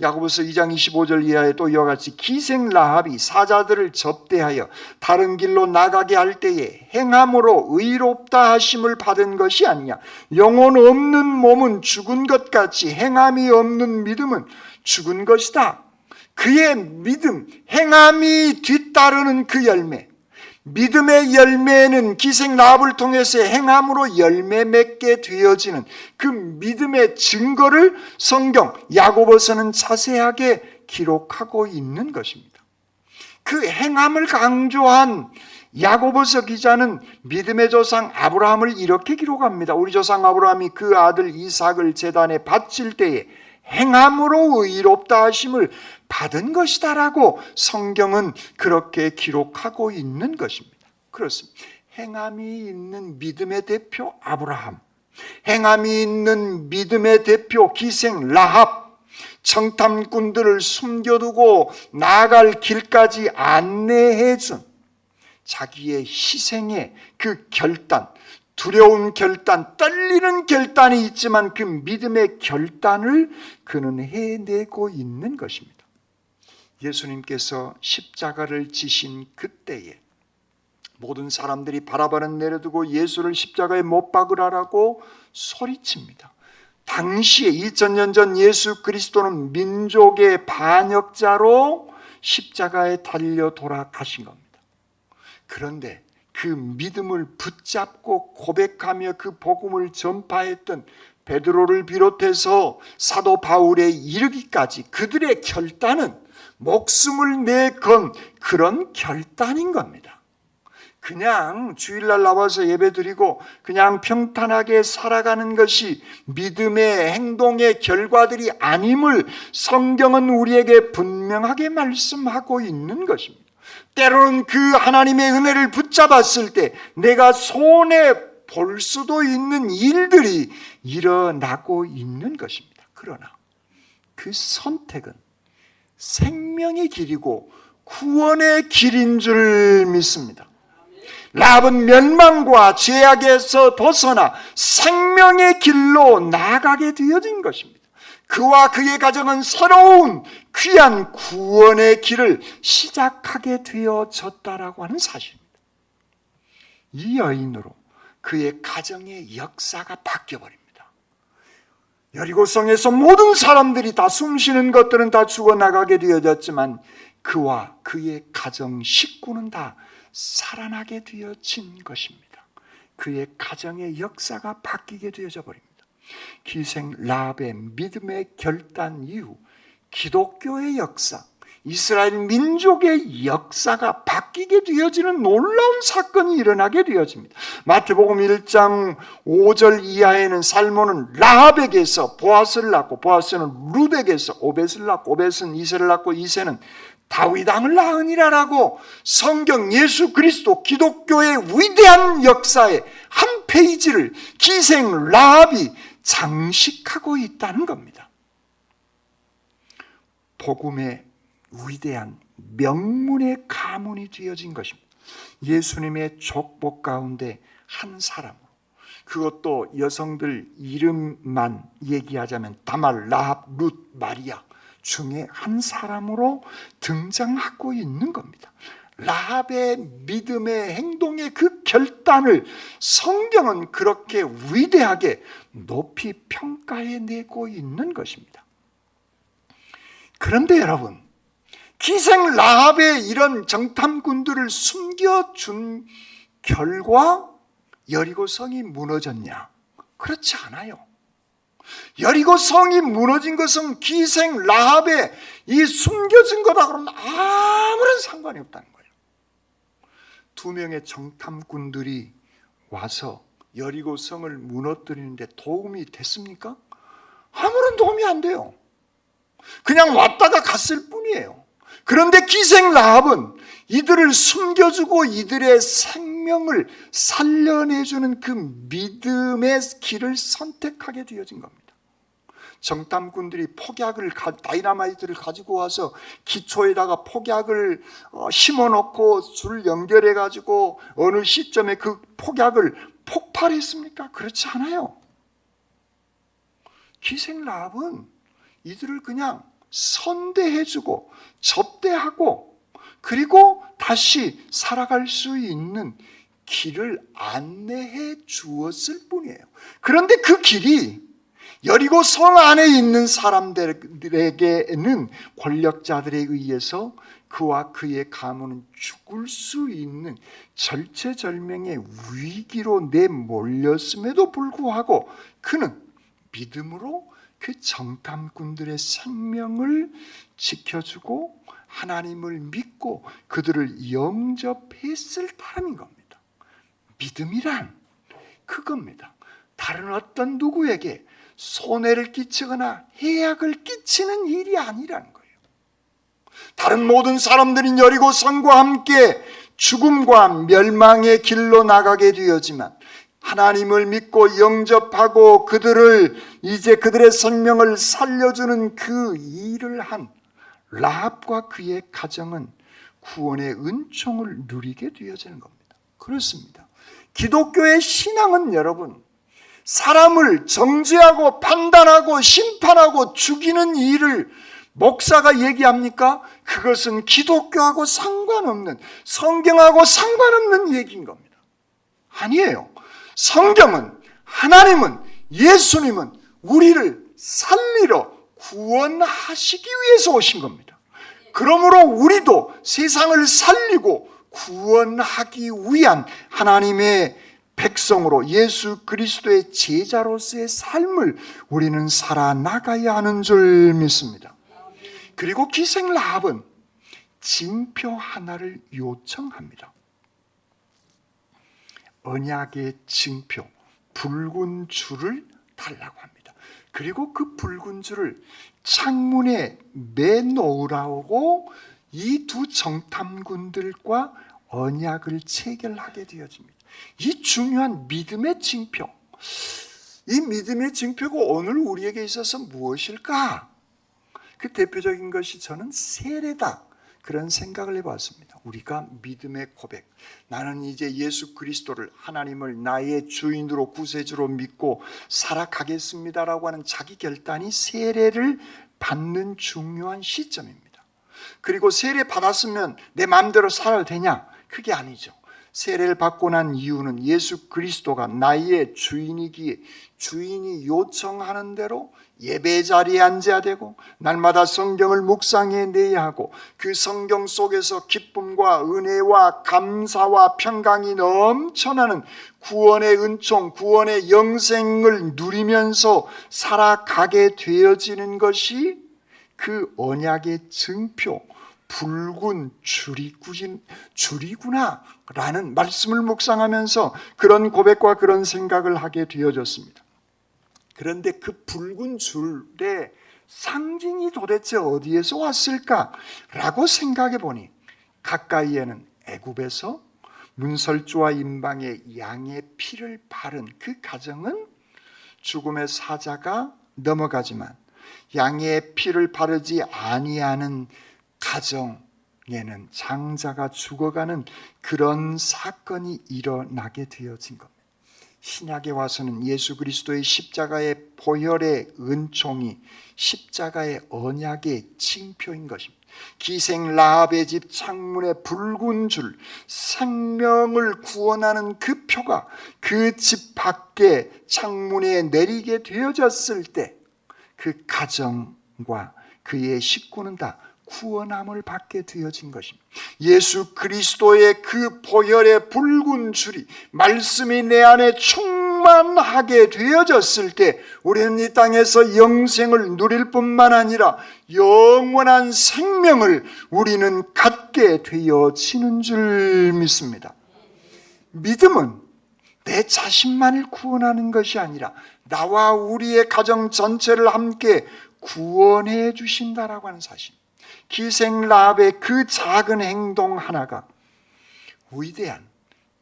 야고보서 2장 25절 이하에 또 이와 같이 기생 라합이 사자들을 접대하여 다른 길로 나가게 할 때에 행함으로 의롭다 하심을 받은 것이 아니냐. 영혼 없는 몸은 죽은 것 같이 행함이 없는 믿음은 죽은 것이다. 그의 믿음, 행함이 뒤따르는 그 열매, 믿음의 열매는 기생 라합을 통해서 행함으로 열매 맺게 되어지는 그 믿음의 증거를 성경 야고보서는 자세하게 기록하고 있는 것입니다. 그 행함을 강조한 야고보서 기자는 믿음의 조상 아브라함을 이렇게 기록합니다. 우리 조상 아브라함이 그 아들 이삭을 제단에 바칠 때에 행함으로 의롭다 하심을 받은 것이다라고 성경은 그렇게 기록하고 있는 것입니다. 그렇습니다. 행함이 있는 믿음의 대표 아브라함, 행함이 있는 믿음의 대표 기생 라합, 청탐꾼들을 숨겨두고 나아갈 길까지 안내해준 자기의 희생의 그 결단, 두려운 결단, 떨리는 결단이 있지만 그 믿음의 결단을 그는 해내고 있는 것입니다. 예수님께서 십자가를 지신 그때에 모든 사람들이 바라바는 내려두고 예수를 십자가에 못 박으라고 소리칩니다. 당시에 2000년 전 예수 그리스도는 민족의 반역자로 십자가에 달려 돌아가신 겁니다. 그런데 그 믿음을 붙잡고 고백하며 그 복음을 전파했던 베드로를 비롯해서 사도 바울에 이르기까지 그들의 결단은 목숨을 내건 그런 결단인 겁니다. 그냥 주일날 나와서 예배드리고 그냥 평탄하게 살아가는 것이 믿음의 행동의 결과들이 아님을 성경은 우리에게 분명하게 말씀하고 있는 것입니다. 때로는 그 하나님의 은혜를 붙잡았을 때 내가 손에 볼 수도 있는 일들이 일어나고 있는 것입니다. 그러나 그 선택은 생명의 길이고 구원의 길인 줄 믿습니다. 라합은 멸망과 죄악에서 벗어나 생명의 길로 나아가게 되어진 것입니다. 그와 그의 가정은 새로운 귀한 구원의 길을 시작하게 되어졌다라고 하는 사실입니다. 이 여인으로 그의 가정의 역사가 바뀌어버립니다. 여리고성에서 모든 사람들이 다 숨쉬는 것들은 다 죽어나가게 되어졌지만 그와 그의 가정 식구는 다 살아나게 되어진 것입니다. 그의 가정의 역사가 바뀌게 되어져 버립니다. 기생 라합의 믿음의 결단 이후 기독교의 역사, 이스라엘 민족의 역사가 바뀌게 되어지는 놀라운 사건이 일어나게 되어집니다. 마태복음 1장 5절 이하에는 살몬은 라합에게서 보아스를 낳고 보아스는 룻에게서 오벳을 낳고 오벳은 이새를 낳고 이새는 다윗 왕을 낳으니라라고 성경 예수 그리스도 기독교의 위대한 역사의 한 페이지를 기생 라합이 장식하고 있다는 겁니다. 복음의 위대한 명문의 가문이 되어진 것입니다. 예수님의 족복 가운데 한 사람으로, 그것도 여성들 이름만 얘기하자면 다말, 라합, 룻, 마리아 중에 한 사람으로 등장하고 있는 겁니다. 라합의 믿음의 행동의 그 결단을 성경은 그렇게 위대하게 높이 평가해내고 있는 것입니다. 그런데 여러분, 기생 라합의 이런 정탐꾼들을 숨겨준 결과 여리고성이 무너졌냐? 그렇지 않아요. 여리고성이 무너진 것은 기생 라합의 이 숨겨진 거라고는 아무런 상관이 없다는 거예요. 2명의 정탐꾼들이 와서 여리고 성을 무너뜨리는데 도움이 됐습니까? 아무런 도움이 안 돼요. 그냥 왔다가 갔을 뿐이에요. 그런데 기생 라합은 이들을 숨겨주고 이들의 생명을 살려내주는 그 믿음의 길을 선택하게 되어진 겁니다. 정탐꾼들이 다이나마이트를 가지고 와서 기초에다가 폭약을 심어놓고 줄 연결해가지고 어느 시점에 그 폭약을 폭발했습니까? 그렇지 않아요. 기생 라합은 이들을 그냥 선대해주고 접대하고 그리고 다시 살아갈 수 있는 길을 안내해 주었을 뿐이에요. 그런데 그 길이 여리고 성 안에 있는 사람들에게는 권력자들에 의해서 그와 그의 가문은 죽을 수 있는 절체절명의 위기로 내몰렸음에도 불구하고 그는 믿음으로 그 정탐꾼들의 생명을 지켜주고 하나님을 믿고 그들을 영접했을 따름인 겁니다. 믿음이란 그겁니다. 다른 어떤 누구에게 손해를 끼치거나 해악을 끼치는 일이 아니라는 거예요. 다른 모든 사람들은 여리고 성과 함께 죽음과 멸망의 길로 나가게 되었지만 하나님을 믿고 영접하고 이제 그들의 생명을 살려주는 그 일을 한 라합과 그의 가정은 구원의 은총을 누리게 되어지는 겁니다. 그렇습니다. 기독교의 신앙은 여러분, 사람을 정죄하고 판단하고 심판하고 죽이는 일을 목사가 얘기합니까? 그것은 기독교하고 상관없는, 성경하고 상관없는 얘기인 겁니다. 아니에요. 성경은, 하나님은, 예수님은 우리를 살리러 구원하시기 위해서 오신 겁니다. 그러므로 우리도 세상을 살리고 구원하기 위한 하나님의 백성으로 예수 그리스도의 제자로서의 삶을 우리는 살아나가야 하는 줄 믿습니다. 그리고 기생 라합은 징표 하나를 요청합니다. 언약의 징표, 붉은 줄을 달라고 합니다. 그리고 그 붉은 줄을 창문에 매놓으라고 이 두 정탐꾼들과 언약을 체결하게 되어집니다. 이 중요한 믿음의 징표, 이 믿음의 징표가 오늘 우리에게 있어서 무엇일까? 그 대표적인 것이 저는 세례다, 그런 생각을 해봤습니다. 우리가 믿음의 고백, 나는 이제 예수 그리스도를, 하나님을 나의 주인으로 구세주로 믿고 살아가겠습니다라고 하는 자기 결단이 세례를 받는 중요한 시점입니다. 그리고 세례 받았으면 내 마음대로 살아도 되냐? 그게 아니죠. 세례를 받고 난 이유는 예수 그리스도가 나의 주인이기에 주인이 요청하는 대로 예배 자리에 앉아야 되고 날마다 성경을 묵상해내야 하고 그 성경 속에서 기쁨과 은혜와 감사와 평강이 넘쳐나는 구원의 은총, 구원의 영생을 누리면서 살아가게 되어지는 것이 그 언약의 증표, 붉은 줄이구나 라는 말씀을 묵상하면서 그런 고백과 그런 생각을 하게 되어졌습니다. 그런데 그 붉은 줄의 상징이 도대체 어디에서 왔을까라고 생각해 보니 가까이에는 애굽에서 문설주와 임방의 양의 피를 바른 그 가정은 죽음의 사자가 넘어가지만 양의 피를 바르지 아니하는 가정에는 장자가 죽어가는 그런 사건이 일어나게 되어진 겁니다. 신약에 와서는 예수 그리스도의 십자가의 보혈의 은총이 십자가의 언약의 징표인 것입니다. 기생 라합의 집 창문에 붉은 줄, 생명을 구원하는 그 표가 그 집 밖에 창문에 내리게 되어졌을 때 그 가정과 그의 식구는 다 구원함을 받게 되어진 것입니다. 예수 그리스도의 그 보혈의 붉은 줄이 말씀이 내 안에 충만하게 되어졌을 때 우리는 이 땅에서 영생을 누릴 뿐만 아니라 영원한 생명을 우리는 갖게 되어지는 줄 믿습니다. 믿음은 내 자신만을 구원하는 것이 아니라 나와 우리의 가정 전체를 함께 구원해 주신다라고 하는 사실. 기생 라합의 그 작은 행동 하나가 위대한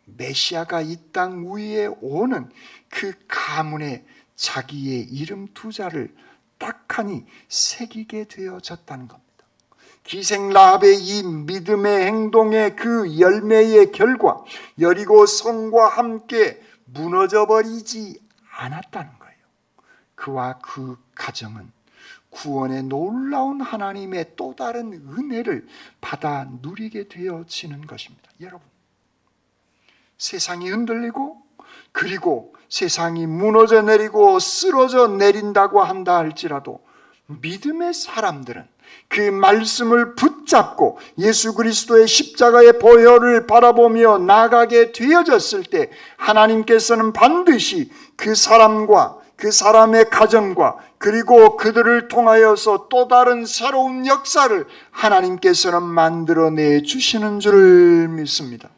메시아가 이 땅 위에 오는 그 가문에 자기의 이름 두 자를 딱하니 새기게 되어졌다는 겁니다. 기생 라합의 이 믿음의 행동의 그 열매의 결과 여리고 성과 함께 무너져 버리지 않았다는 거예요. 그와 그 가정은 구원의 놀라운 하나님의 또 다른 은혜를 받아 누리게 되어지는 것입니다. 여러분, 세상이 흔들리고 그리고 세상이 무너져 내리고 쓰러져 내린다고 한다 할지라도 믿음의 사람들은 그 말씀을 붙잡고 예수 그리스도의 십자가의 보혈을 바라보며 나가게 되어졌을 때 하나님께서는 반드시 그 사람과 그 사람의 가정과 그리고 그들을 통하여서 또 다른 새로운 역사를 하나님께서는 만들어내 주시는 줄 믿습니다.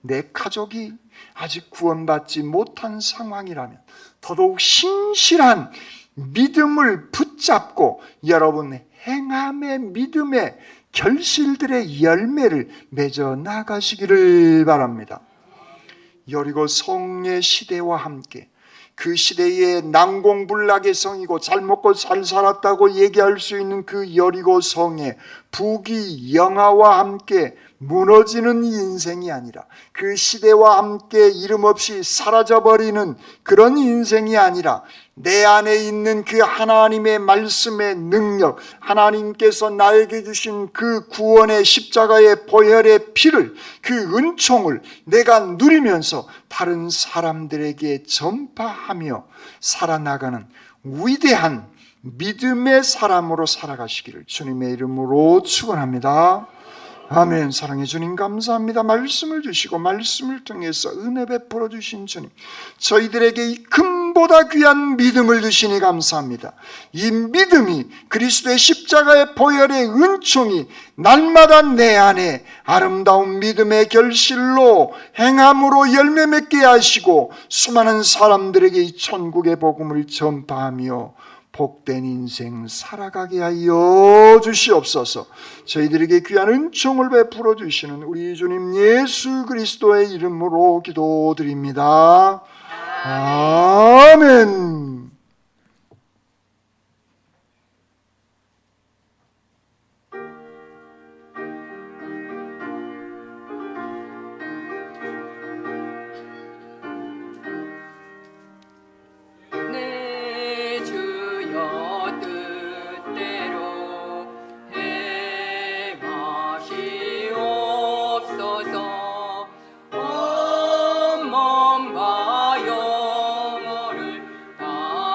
내 가족이 아직 구원받지 못한 상황이라면 더더욱 신실한 믿음을 붙잡고 여러분 행함의 믿음의 결실들의 열매를 맺어 나가시기를 바랍니다. 여리고 성의 시대와 함께 그 시대의 난공불락의 성이고 잘 먹고 잘 살았다고 얘기할 수 있는 그 여리고 성의 부귀영화와 함께 무너지는 인생이 아니라 그 시대와 함께 이름 없이 사라져버리는 그런 인생이 아니라 내 안에 있는 그 하나님의 말씀의 능력, 하나님께서 나에게 주신 그 구원의 십자가의 보혈의 피를, 그 은총을 내가 누리면서 다른 사람들에게 전파하며 살아나가는 위대한 믿음의 사람으로 살아가시기를 주님의 이름으로 축원합니다. 아멘. 사랑해 주님 감사합니다. 말씀을 주시고 말씀을 통해서 은혜 베풀어 주신 주님, 저희들에게 이 금보다 귀한 믿음을 주시니 감사합니다. 이 믿음이 그리스도의 십자가의 보혈의 은총이 날마다 내 안에 아름다운 믿음의 결실로 행함으로 열매 맺게 하시고 수많은 사람들에게 이 천국의 복음을 전파하며 복된 인생 살아가게 하여 주시옵소서. 저희들에게 귀한 은총을 베풀어 주시는 우리 주님 예수 그리스도의 이름으로 기도드립니다. 아멘. 내 주여 뜻대로 행하시옵소서. 온 몸과 영혼을 다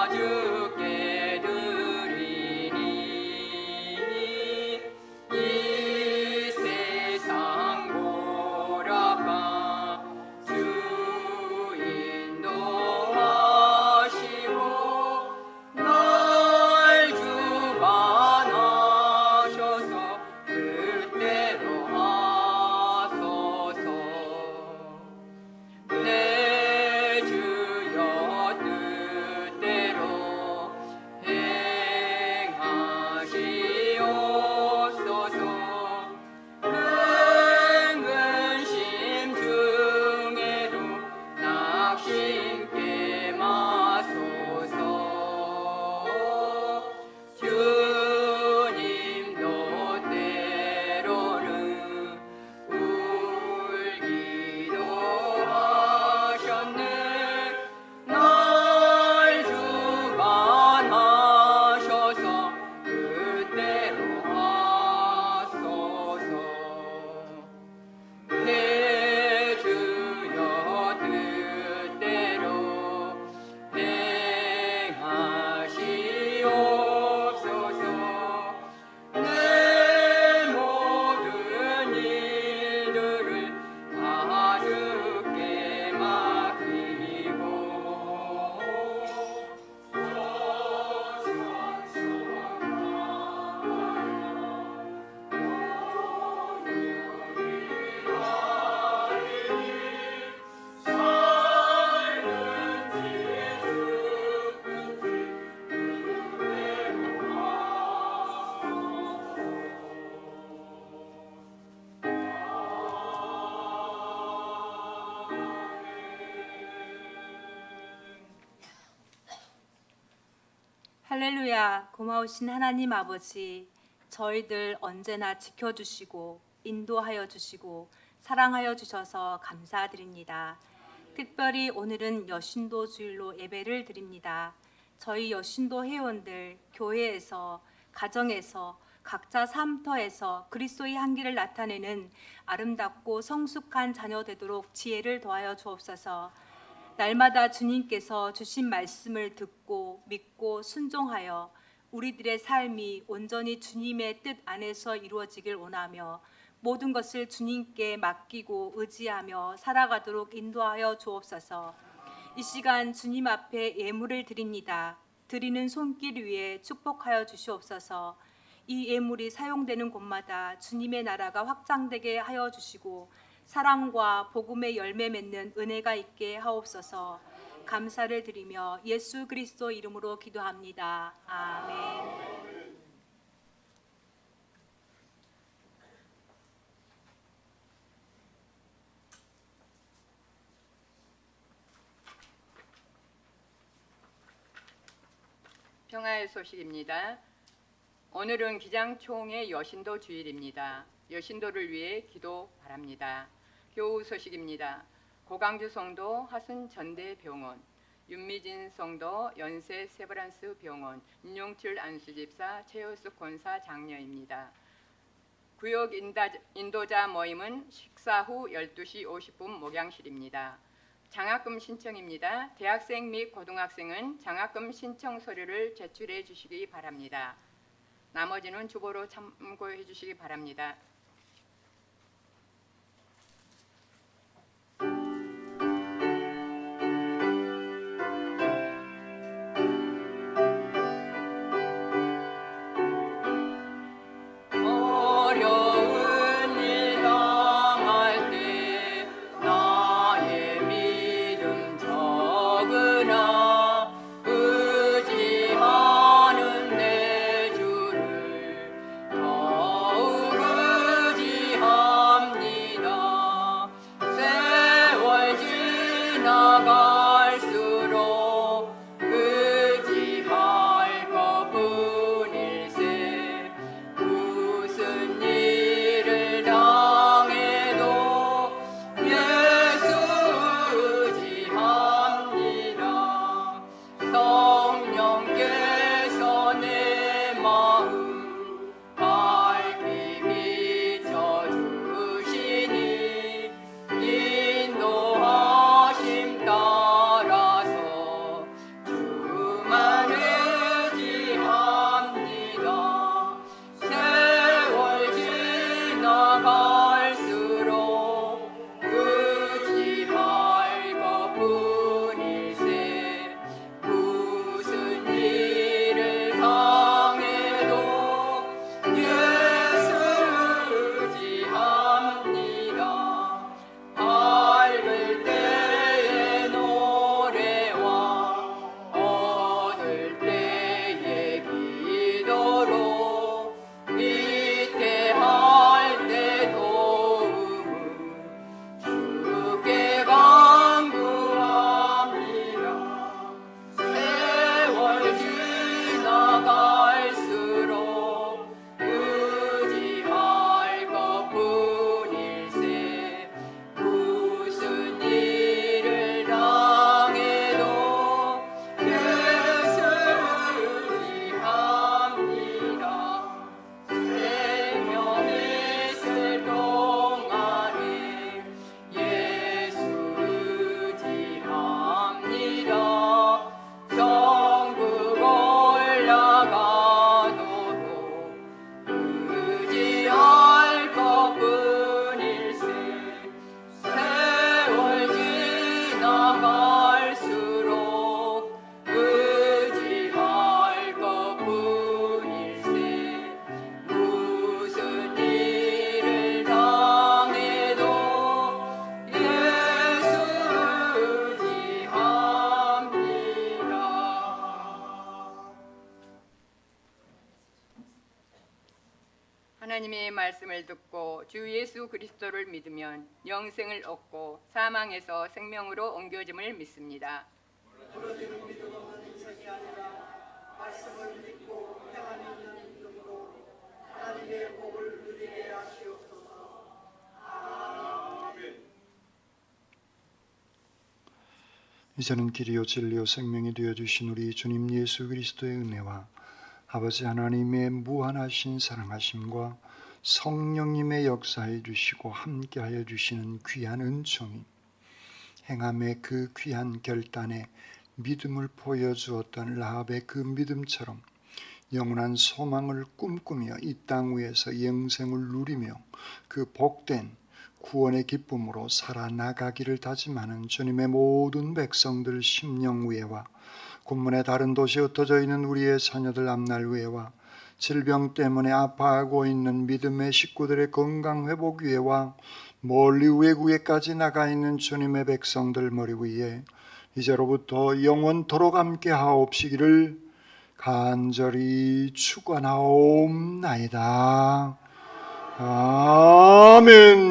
할렐루야, 고마우신 하나님 아버지, 저희들 언제나 지켜주시고 인도하여 주시고 사랑하여 주셔서 감사드립니다. 특별히 오늘은 여신도 주일로 예배를 드립니다. 저희 여신도 회원들 교회에서 가정에서 각자 삶터에서 그리스도의 향기를 나타내는 아름답고 성숙한 자녀 되도록 지혜를 더하여 주옵소서. 날마다 주님께서 주신 말씀을 듣고 믿고 순종하여 우리들의 삶이 온전히 주님의 뜻 안에서 이루어지길 원하며 모든 것을 주님께 맡기고 의지하며 살아가도록 인도하여 주옵소서. 이 시간 주님 앞에 예물을 드립니다. 드리는 손길 위에 축복하여 주시옵소서. 이 예물이 사용되는 곳마다 주님의 나라가 확장되게 하여 주시고 사랑과 복음의 열매 맺는 은혜가 있게 하옵소서. 감사를 드리며 예수 그리스도 이름으로 기도합니다. 아멘. 평화의 소식입니다. 오늘은 기장총회 여신도 주일입니다. 여신도를 위해 기도 바랍니다. 교우 소식입니다. 고강주 성도 하순 전대병원, 윤미진 성도 연세 세브란스 병원, 윤용출 안수집사, 최효숙 권사 장녀입니다. 구역 인도자 모임은 식사 후 12시 50분 목양실입니다. 장학금 신청입니다. 대학생 및 고등학생은 장학금 신청 서류를 제출해 주시기 바랍니다. 나머지는 주보로 참고해 주시기 바랍니다. 어려운 일 당할 때 나의 믿음 적으나 의지하는 내 주를 더욱 의지합니다. 세월 지나갈수록 의지할 것뿐일세. 무슨 일을 당해도 예수 의지합니다. 성령께서 내 마음 밝히 비춰주시니 인도하심 따라서 주만 의지합니다. 세월 지나갈수록 의지할 것뿐일세. 무슨 일을 당해도 예수 의지합니다. 밝을 때의 노래와 어두울 때의 기도로 위태할 때 도움은 주께 간구합니다. 세월 지나갈수록 의지할 것뿐일세. 무슨 일을 당해도 예수 의지합니다. 생명 있을 동안에 예수 의지합니다. 천국 올라가도록 의지할 것뿐일세. 세월 지나갈수록 의지할 것뿐일세. 무슨 일을 당해도 예수 의지합니다. 하나님의 말씀을 듣고 주 예수 그리스도를 믿으면 영생을 얻고 사망에서 생명으로 옮겨짐을 믿습니다. 부러지는 믿음 없는 인생이 아니라 말씀을 이제는 길이요 진리요 생명이 되어주신 우리 주님 예수 그리스도의 은혜와 아버지 하나님의 무한하신 사랑하심과 성령님의 역사해 주시고 함께하여 주시는 귀한 은총이 행함의 그 귀한 결단에 믿음을 보여주었던 라합의 그 믿음처럼 영원한 소망을 꿈꾸며 이 땅 위에서 영생을 누리며 그 복된 구원의 기쁨으로 살아나가기를 다짐하는 주님의 모든 백성들 심령 위에와 군문의 다른 도시에 흩어져 있는 우리의 자녀들 앞날 위에와 질병 때문에 아파하고 있는 믿음의 식구들의 건강 회복 위에와 멀리 외국에까지 나가 있는 주님의 백성들 머리 위에 이제로부터 영원토록 함께 하옵시기를 간절히 축원하옵나이다. 아멘.